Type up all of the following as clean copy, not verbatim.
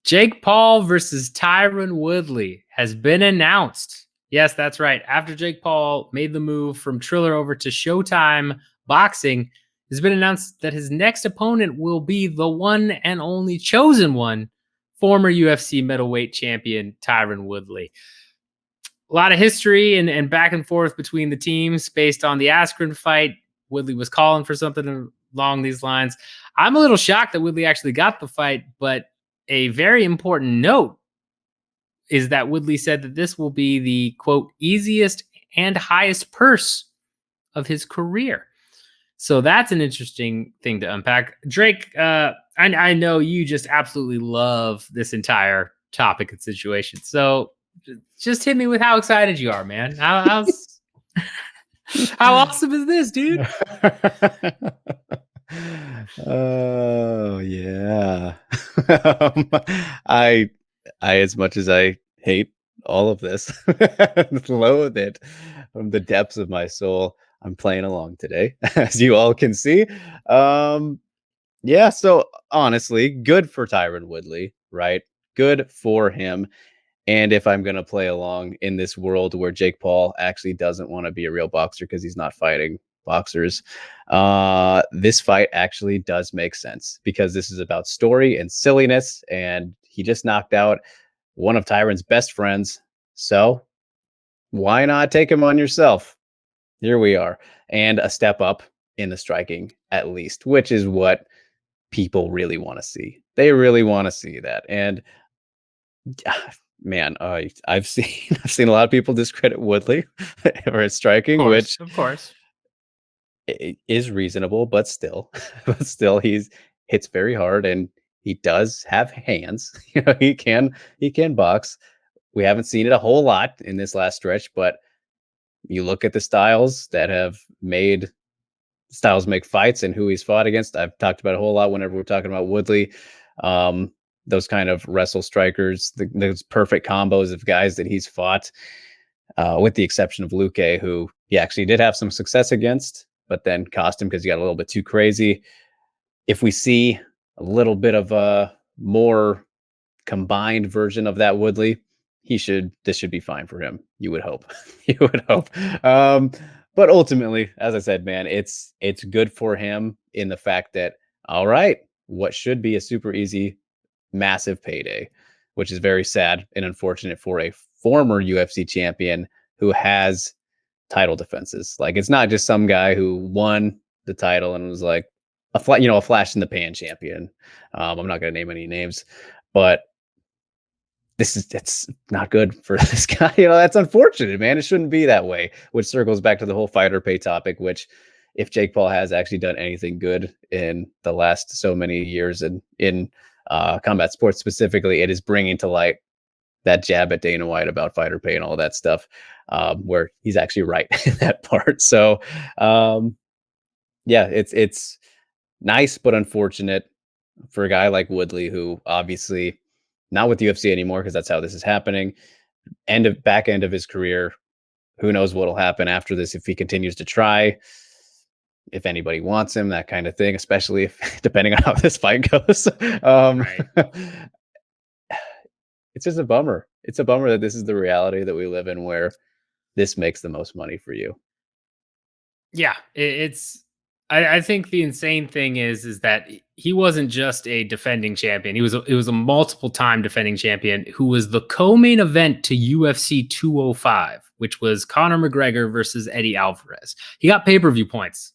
Jake Paul versus Tyron Woodley has been announced. Yes, that's right. After Jake Paul made the move from Triller over to Showtime Boxing, it's been announced that his next opponent will be the one and only chosen one, former UFC middleweight champion Tyron Woodley. A lot of history and back and forth between the teams based on the Askren fight. Woodley was calling for something along these lines. I'm a little shocked that Woodley actually got the fight, but a very important note is that Woodley said that this will be the, quote, easiest and highest purse of his career. So that's an interesting thing to unpack. Drake, I know you just absolutely love this entire topic and situation. So just hit me with how excited you are, man. How awesome is this, dude? Oh yeah. I as much as I hate all of this, loathe it from the depths of my soul, I'm playing along today, as you all can see. Yeah, so honestly, good for Tyron Woodley, right? Good for him. And if I'm going to play along in this world where Jake Paul actually doesn't want to be a real boxer because he's not fighting boxers, this fight actually does make sense because this is about story and silliness. And he just knocked out one of Tyron's best friends. So why not take him on yourself? Here we are. And a step up in the striking, at least, which is what people really want to see. They really want to see that. And man, I've seen a lot of people discredit Woodley for his striking, which of course is reasonable, but still, he hits very hard, and he does have hands. You know, he can box. We haven't seen it a whole lot in this last stretch, but you look at the styles that have made styles make fights and who he's fought against. I've talked about a whole lot whenever we're talking about Woodley. Those kind of wrestle strikers, those perfect combos of guys that he's fought, with the exception of Luke, who he actually did have some success against, but then cost him because he got a little bit too crazy. If we see a little bit of a more combined version of that Woodley, this should be fine for him. You would hope. You would hope. But ultimately, as I said, man, it's good for him in the fact that, all right, what should be a super easy, massive payday, which is very sad and unfortunate for a former UFC champion who has title defenses. Like, it's not just some guy who won the title and was like a flash in the pan champion. I'm not going to name any names, but it's not good for this guy. That's unfortunate, man. It shouldn't be that way, which circles back to the whole fighter pay topic, which if Jake Paul has actually done anything good in the last so many years in combat sports specifically, it is bringing to light that jab at Dana White about fighter pay and all that stuff, where he's actually right in that part. So, yeah, it's nice, but unfortunate for a guy like Woodley, who obviously not with the UFC anymore, because that's how this is happening. Back end of his career. Who knows what'll happen after this if he continues to try, if anybody wants him, that kind of thing, especially if depending on how this fight goes. right. It's just a bummer. It's a bummer that this is the reality that we live in, where this makes the most money for you. Yeah, I think the insane thing is that he wasn't just a defending champion. He was a multiple time defending champion who was the co-main event to UFC 205, which was Conor McGregor versus Eddie Alvarez. He got pay-per-view points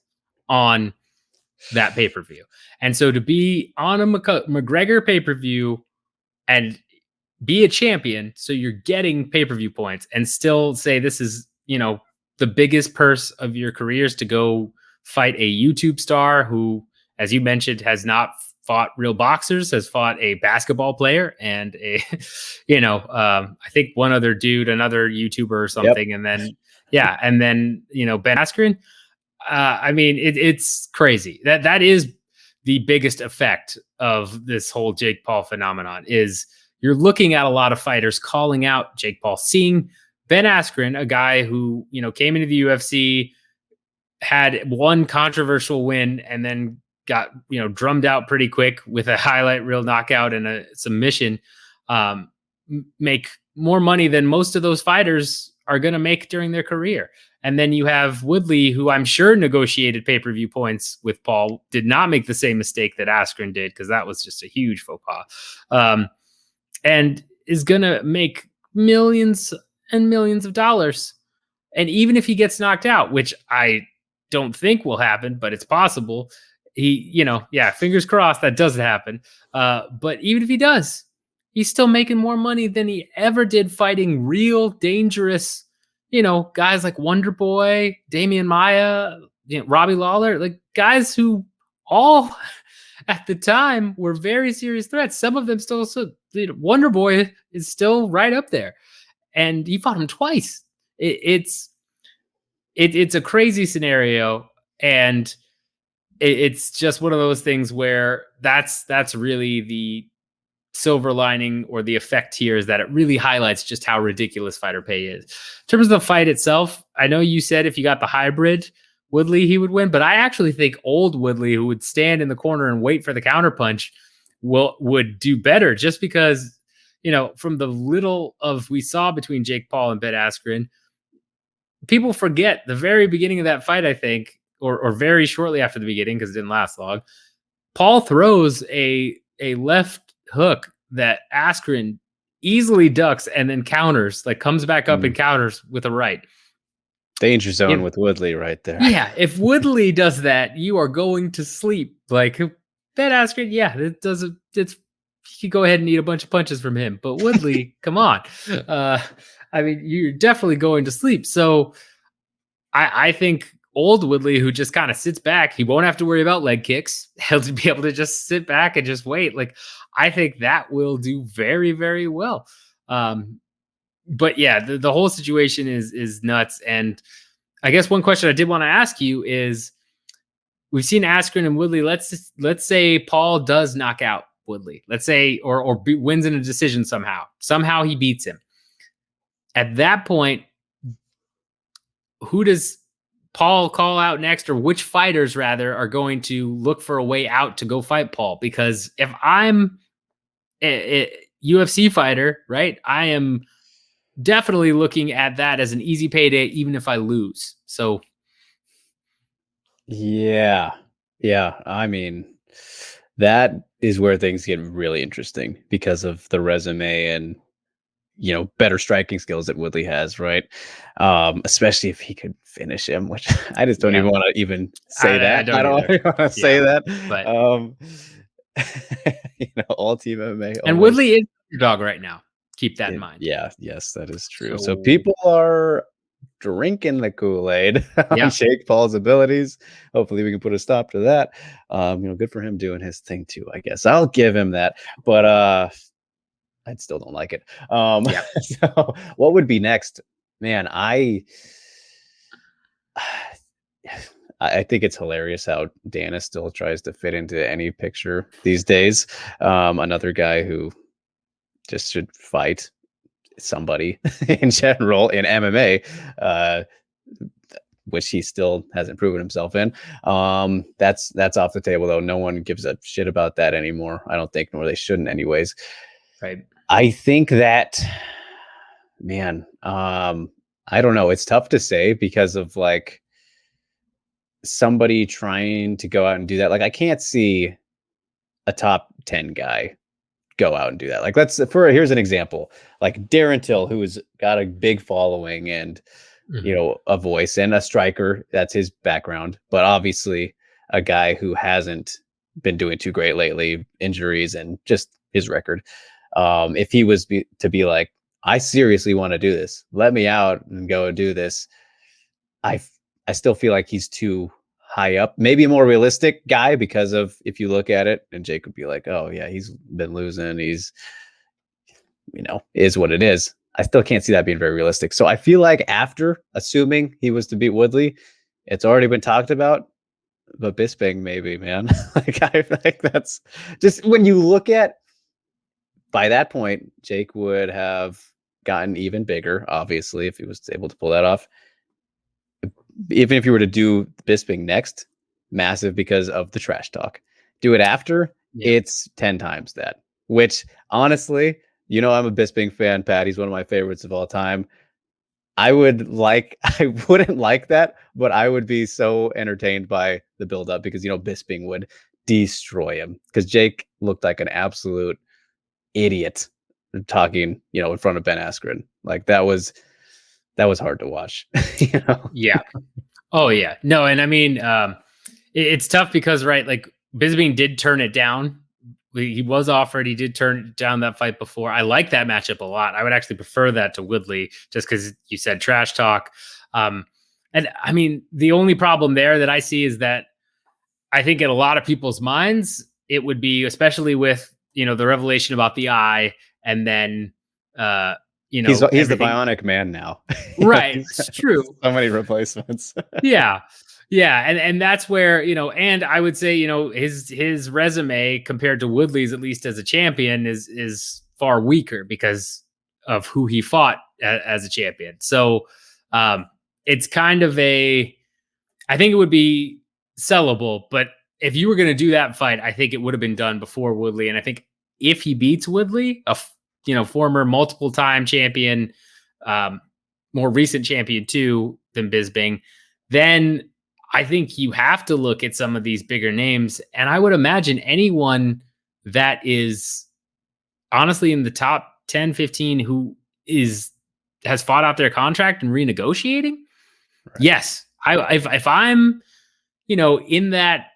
on that pay-per-view. And so to be on a McGregor pay-per-view and be a champion, so you're getting pay-per-view points and still say this is, the biggest purse of your careers to go fight a YouTube star who, as you mentioned, has not fought real boxers, has fought a basketball player and I think one other dude, another YouTuber or something. Yep. And then, Ben Askren. I mean, it's crazy. That is the biggest effect of this whole Jake Paul phenomenon is you're looking at a lot of fighters calling out Jake Paul, seeing Ben Askren, a guy who, came into the UFC, had one controversial win and then got drummed out pretty quick with a highlight reel knockout and a submission, make more money than most of those fighters are going to make during their career. And then you have Woodley, who I'm sure negotiated pay-per-view points with Paul, did not make the same mistake that Askren did, because that was just a huge faux pas, and is going to make millions and millions of dollars. And even if he gets knocked out, which I don't think will happen, but it's possible, fingers crossed that doesn't happen. But even if he does, he's still making more money than he ever did fighting real dangerous, guys like Wonder Boy, Damian Maia, Robbie Lawler, like guys who all at the time were very serious threats. Some of them still, Wonder Boy is still right up there, and he fought him twice. It's a crazy scenario, and it's just one of those things where that's really the silver lining or the effect here, is that it really highlights just how ridiculous fighter pay is. In terms of the fight itself, I know you said if you got the hybrid Woodley, he would win, but I actually think old Woodley, who would stand in the corner and wait for the counterpunch, would do better, just because, from the little of we saw between Jake Paul and Ben Askren, people forget the very beginning of that fight, I think, or very shortly after the beginning, because it didn't last long. Paul throws a left hook that Askren easily ducks and then counters, like comes back up and counters with a right. Danger zone with Woodley right there. Yeah, if Woodley does that, you are going to sleep. Like Ben Askren, you could go ahead and eat a bunch of punches from him. But Woodley, come on. You're definitely going to sleep. So I think old Woodley, who just kind of sits back, he won't have to worry about leg kicks. He'll be able to just sit back and just wait. Like, I think that will do very, very well. But yeah, the whole situation is nuts. And I guess one question I did want to ask you is, we've seen Askren and Woodley. Let's say Paul does knock out Woodley. Let's say, or wins in a decision somehow. Somehow he beats him. At that point, who does Paul call out next, or which fighters rather are going to look for a way out to go fight Paul? Because if I'm a UFC fighter, right, I am definitely looking at that as an easy payday, even if I lose. So, yeah. I mean, that is where things get really interesting because of the resume and, better striking skills that Woodley has, right? Especially if he could finish him, which I just don't even want to even say that. I don't want to say that. But all team MMA. And Woodley is your dog right now. Keep that in mind. Yeah, yes, that is true. So people are drinking the Kool-Aid on Jake Paul's abilities. Hopefully we can put a stop to that. Good for him doing his thing too, I guess. I'll give him that. But I still don't like it. So what would be next? Man, I think it's hilarious how Dana still tries to fit into any picture these days. Another guy who just should fight somebody in general in MMA, which he still hasn't proven himself in. That's off the table, though. No one gives a shit about that anymore. I don't think, nor they shouldn't anyways. Right. I think that, man, I don't know. It's tough to say because of like somebody trying to go out and do that. Like, I can't see a top 10 guy go out and do that. Like, here's an example, like Darren Till, who's got a big following and, a voice and a striker. That's his background, but obviously a guy who hasn't been doing too great lately, injuries and just his record. If he was to be like, I seriously want to do this, let me out and go and do this, I still feel like he's too high up, maybe a more realistic guy, because of, if you look at it, and Jake would be like, oh yeah, he's been losing, he's, is what it is. I still can't see that being very realistic. So I feel like after, assuming he was to beat Woodley, it's already been talked about, but Bisping maybe, man. Like, I think that's just, when you look at, by that point, Jake would have gotten even bigger, obviously, if he was able to pull that off. Even if you were to do Bisping next, massive because of the trash talk. Do it after, Yeah. it's 10 times that. Which honestly, I'm a Bisping fan, Pat. He's one of my favorites of all time. I wouldn't like that, but I would be so entertained by the buildup because Bisping would destroy him because Jake looked like an absolute idiot talking, in front of Ben Askren. Like that was hard to watch. Yeah. Oh yeah. No, and I mean, it's tough because right, like Bisping did turn it down. He was offered. He did turn down that fight before. I like that matchup a lot. I would actually prefer that to Woodley, just because you said trash talk. And I mean, the only problem there that I see is that I think in a lot of people's minds, it would be, especially with the revelation about the eye, and then He's the everything. bionic man now. Right, He's it's true. so many replacements. Yeah. Yeah, and that's where, and I would say, his resume compared to Woodley's, at least as a champion, is far weaker because of who he fought as a champion. So it's kind of I think it would be sellable, but if you were going to do that fight, I think it would have been done before Woodley. And I think if he beats Woodley, former multiple time champion, more recent champion too than Bisping, then I think you have to look at some of these bigger names. And I would imagine anyone that is honestly in the top 10, 15 who has fought out their contract and renegotiating. Right. Yes. If I'm, in that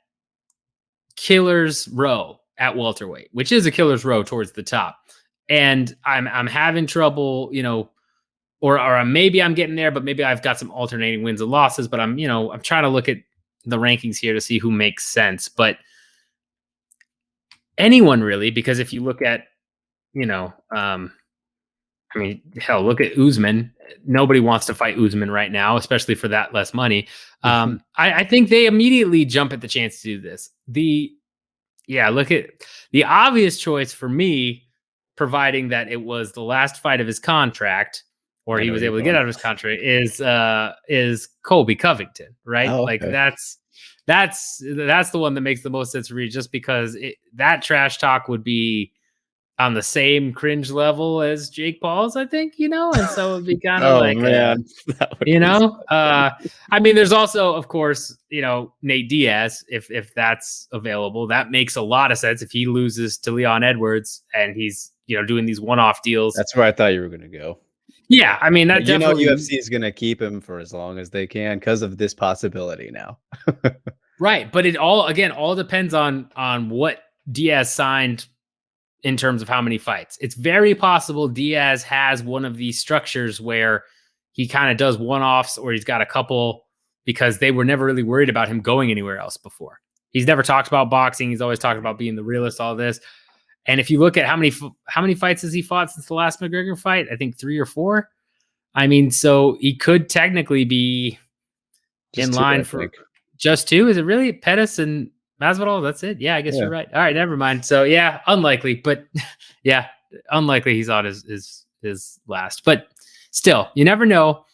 killer's row at welterweight, which is a killer's row towards the top, and I'm having trouble, or maybe I'm getting there, but maybe I've got some alternating wins and losses, but I'm trying to look at the rankings here to see who makes sense. But anyone really, because if you look at, I mean, hell, look at Usman. Nobody wants to fight Usman right now, especially for that less money. I think they immediately jump at the chance to do this. Look at the obvious choice for me, providing that it was the last fight of his contract, or he was able to get out of his contract, is Colby Covington, right? Oh, okay. Like that's the one that makes the most sense for me, just because that trash talk would be on the same cringe level as Jake Paul's, I think, and so it'd be kind of man. I mean, there's also, of course, Nate Diaz, if that's available. That makes a lot of sense if he loses to Leon Edwards and he's, doing these one-off deals. That's where I thought you were going to go. Yeah, I mean, that definitely, UFC is going to keep him for as long as they can because of this possibility now. Right, but it all depends on what Diaz signed in terms of how many fights. It's very possible Diaz has one of these structures where he kind of does one-offs, or he's got a couple, because they were never really worried about him going anywhere else before. He's never talked about boxing. He's always talked about being the realist, all this. And if you look at how many fights has he fought since the last McGregor fight, I think 3 or 4. I mean, so he could technically be just in line for just 2. Is it really Pettis and Masvidal? That's it. Yeah, I guess you're right. All right, never mind. So yeah, unlikely, but yeah, unlikely he's on his last. But still, you never know.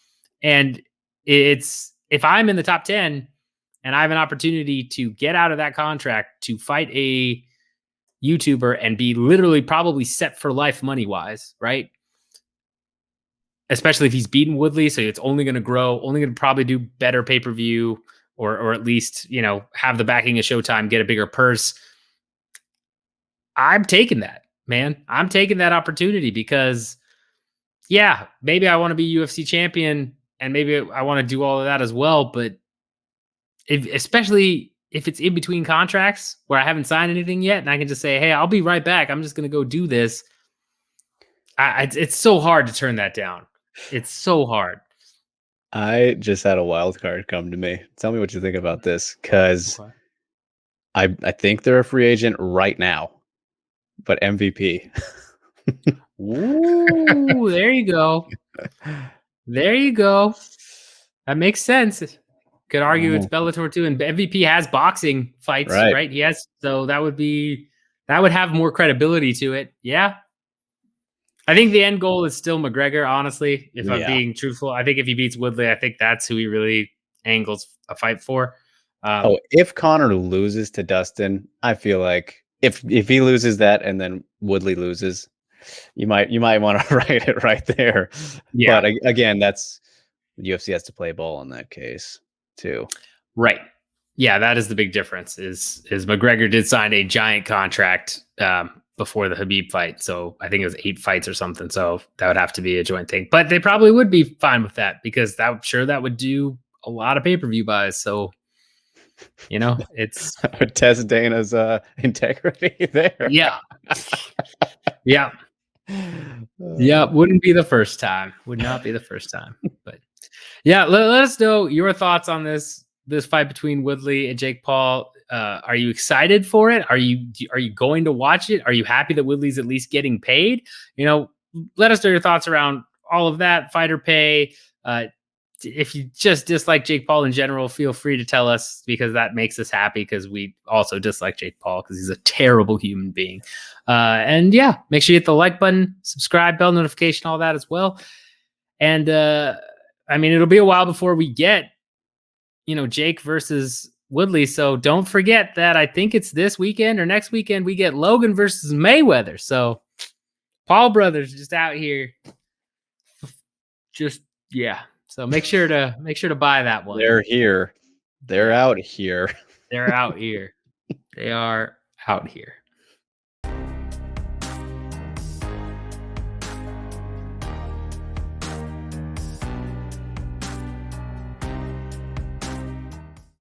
And it's, if I'm in the top 10 and I have an opportunity to get out of that contract to fight a YouTuber and be literally probably set for life money wise, right? Especially if he's beaten Woodley, so it's only going to grow, only going to probably do better pay-per-view, or at least, have the backing of Showtime, get a bigger purse. I'm taking that, man. I'm taking that opportunity because, yeah, maybe I want to be UFC champion and maybe I want to do all of that as well. But especially if it's in between contracts where I haven't signed anything yet and I can just say, hey, I'll be right back, I'm just going to go do this. It's so hard to turn that down. It's so hard. I just had a wild card come to me. Tell me what you think about this, because I think they're a free agent right now, but MVP. Ooh, there you go. There you go. That makes sense. Could argue it's Bellator too, and MVP has boxing fights, right? He has, so that would have more credibility to it. Yeah. I think the end goal is still McGregor, honestly, if I'm being truthful. I think if he beats Woodley, I think that's who he really angles a fight for. Oh, if Connor loses to Dustin, I feel like if he loses that and then Woodley loses, you might want to write it right there. Yeah, But again, that's UFC has to play ball in that case too. right. Yeah, that is the big difference. Is McGregor did sign a giant contract before the Habib fight, so I think it was 8 fights or something. So that would have to be a joint thing. But they probably would be fine with that because I'm sure that would do a lot of pay-per-view buys. So it's Would test Dana's integrity there. yeah, yeah, yeah. Uh, Wouldn't be the first time. Would not be the first time. But yeah, let us know your thoughts on this fight between Woodley and Jake Paul. Are you excited for it? Are you going to watch it? Are you happy that Woodley's at least getting paid? Let us know your thoughts around all of that, fighter pay. If you just dislike Jake Paul in general, feel free to tell us because that makes us happy because we also dislike Jake Paul because he's a terrible human being. And yeah, make sure you hit the like button, subscribe, bell notification, all that as well. And I mean, it'll be a while before we get, Jake versus Woodley. So don't forget that I think it's this weekend or next weekend we get Logan versus Mayweather. So Paul brothers just out here. Just yeah. So make sure to buy that one. they're here. They're out here. They're out here. They are out here.